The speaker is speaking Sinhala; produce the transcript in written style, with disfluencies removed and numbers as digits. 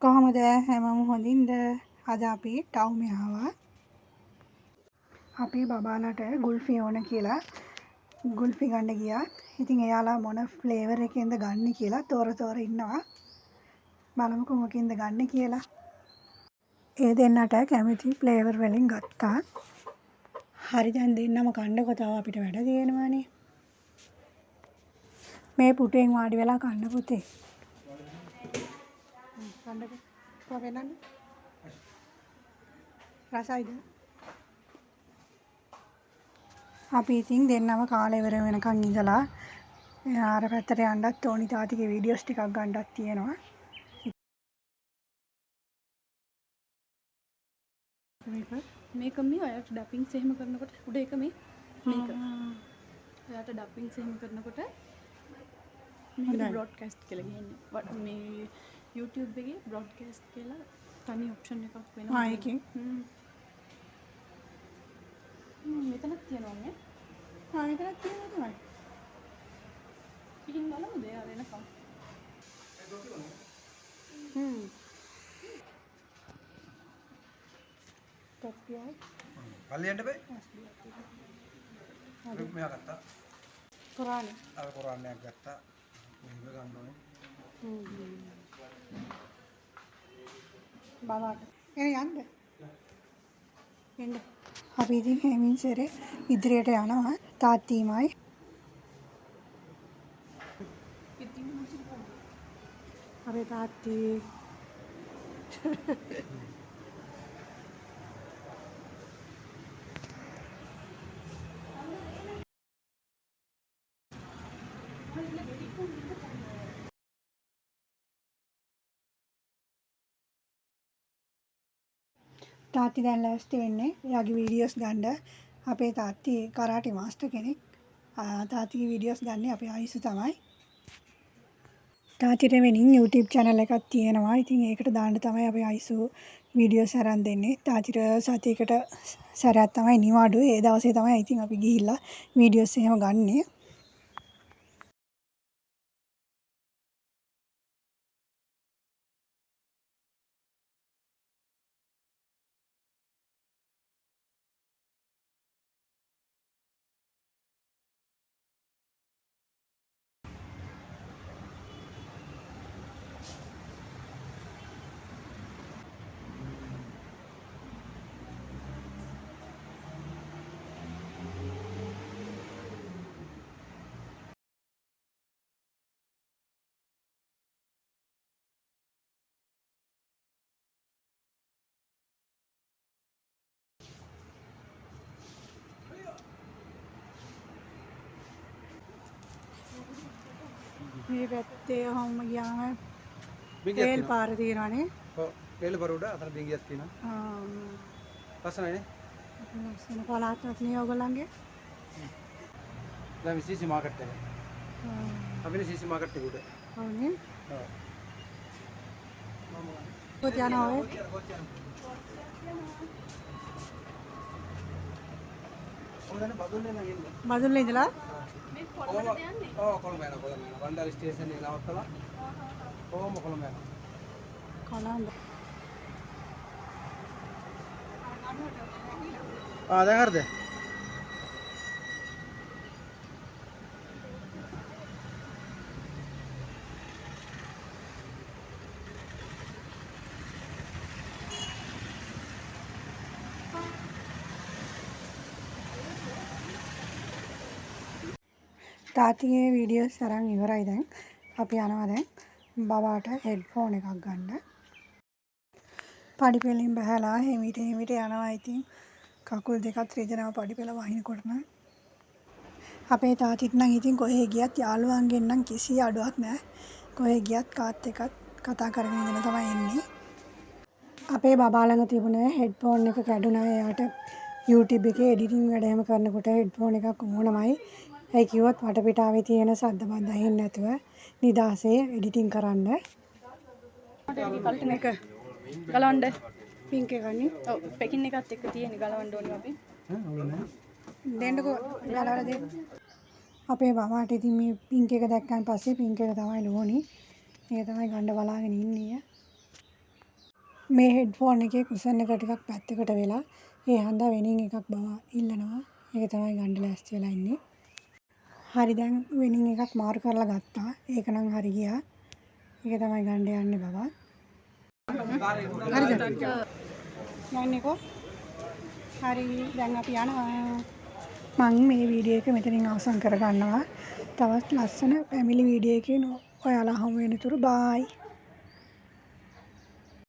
කොහොමද හැමෝම හොඳින්ද? අද අපි ටවුම් ආවා. අපි බබාලට ගුල්ෆි ඕන කියලා ගුල්ෆි ගන්න ගියා. ඉතින් එයාලා මොන ෆ්ලේවර් එකෙන්ද ගන්න කියලා තෝර ඉන්නවා. බලමුකෝ මොකෙන්ද ගන්න කියලා. ඒ දෙන්නට කැමති ෆ්ලේවර් වලින් ගත්තා. හරි දැන් දෙන්නම කන්නකො තව අපිට වැඩ තියෙනවානේ. මේ පුටුවෙන් වාඩි වෙලා කන්න පුතේ. කන්නකො. කොහෙනද? රසයිද? අපි ඉතින් දෙන්නම කාලේ ඉවර වෙනකන් ඉඳලා අර පැත්තට යන්නත් ඕනි තාතිගේ වීඩියෝස් ටිකක් ගන්නත් තියෙනවා. මේක මේ ඔයාලට ඩබින්ග්ස් එහෙම කරනකොට උඩ එක මේක ඔයාලට ඩබින්ග්ස් එහෙම කරනකොට මේ බ්‍රෝඩ්කාස්ට් කියලා ගියන්නේ මේ YouTube එකේ බ්‍රෝඩ්කාස්ට් කියලා තනි ඔප්ෂන් එකක් වෙනවා ඒකෙන් මෙතනක් තියෙනවා නේ මෙතනක් තියෙනවා තමයි. ඉතින් බලමුද එයා වෙනකම් තොප්පියයි කල්ලියන්ට බෑ. මෙයා ගත්තා. කුරානේ. අර කුරානයක් ගත්තා. මෙහෙම ගන්න ඕනේ. බලාට. යන්න. අපි ඉතින් හැමින් සරේ ඉදිරියට යනවා තාත්තිමයි. අපේ තාත්ති තාත්ති දැන් ලෑස්ති වෙන්නේ. එයාගේ වීඩියෝස් ගන්න. අපේ තාත්ති කරාටි මාස්ටර් කෙනෙක්. තාත්තිගේ වීඩියෝස් ගන්න අපේ අයිසු තමයි. තාත්තිට වෙනින් YouTube channel එකක් තියෙනවා. ඉතින් ඒකට දාන්න තමයි අපේ අයිසු වීඩියෝස් අරන් දෙන්නේ. තාත්තිට සතියකට සැරයක් තමයි නිවාඩු. ඒ දවසේ තමයි ඉතින් අපි ගිහිල්ලා වීඩියෝස් එහෙම ගන්නේ. මේ පැත්තේ ඔහොම ගියාම රේල් පාර තියෙනවානේ. ඔව්. රේල් පාර උඩ අතර බින්ගියක් තියෙනවා. ලස්සනයිනේ. ලස්සන පළාතක් නේ ඔයගොල්ලන්ගේ. දැන් CC මාකට් එක. අපිනේ CC මාකට් එක උඩ. ඔව්නේ. ඔව්. කොත් යනවා ඔය. ඔන්න බදුල්ලේ නම් එන්නේ. බදුල්ලේ ඉඳලා මේ කොළඹද යන්නේ ඔව් කොළඹ යනවා. වණ්ඩාර ස්ටේෂන් එකේ නවත්තලා කොහොම කොළඹ යනවා. කොළඹ. දැන් හරිද? තාත්තිගේ වීඩියෝස් අරන් ඉවරයි දැන්. අපි යනවා දැන් බබාට හෙඩ්ෆෝන් එකක් ගන්න. පඩිපෙළින් බහැලා හිමිට යනවා. ඉතින් කකුල් දෙකත් රිදෙනවා පඩිපෙළ වහිනකොට නම්. අපේ තාත්තිට නම් ඉතින් කොහේ ගියත් යාළුවන්ගෙන් නම් කිසි අඩුවක් නැහැ. කොහේ ගියත් කාත් එක්කත් කතා කරගෙන ඉඳලා තමයි එන්නේ. අපේ බබා ළඟ තිබුණ හෙඩ්ෆෝන් එක කැඩුනා. එයාට YouTube එකේ එඩිටින් වැඩ හැම කරනකොට හෙඩ්ෆෝන් එකක් ඕනමයි. ඒ කිව්වොත් වටපිටාවේ තියෙන සද්ද බද්ද ඇහෙන්නේ නැතුව නිදාසේ එඩිටින් කරන්න. කල්ටන එක ගලවන්න පින්ක් එකනේ. ඔව් පැකින් එකත් එක්ක තියෙන ගලවන්න ඕනේ අපි දෙන්නකෝ ගලවලා දෙන්න. අපේ බබාට ඉතින් මේ පින්ක් එක දැක්කන් පස්සේ පින්ක් එක තමයි ලෝනි. ඒක තමයි ගන්න බලාගෙන ඉන්නේ. මේ හෙඩ්ෆෝන් එකේ කුසන් එක ටිකක් පැත්තකට වෙලා ඒ හන්දා වෙනින් එකක් බව ඉල්ලනවා. ඒක තමයි ගන්න ලෑස්ති වෙලා ඉන්නේ. හරි දැන් වෙනින් එකක් මාරු කරලා ගත්තා. ඒක නම් හරි ගියා. ඒක තමයි ගන්න යන්නේ බබා. හරිද? යන්නේකෝ. හරි දැන් අපි යනවා. මම මේ වීඩියෝ එක මෙතනින් අවසන් කර ගන්නවා. තවත් ලස්සන ෆැමිලි වීඩියෝ එකකින් ඔයාලා හමු වෙනතුරු බායි.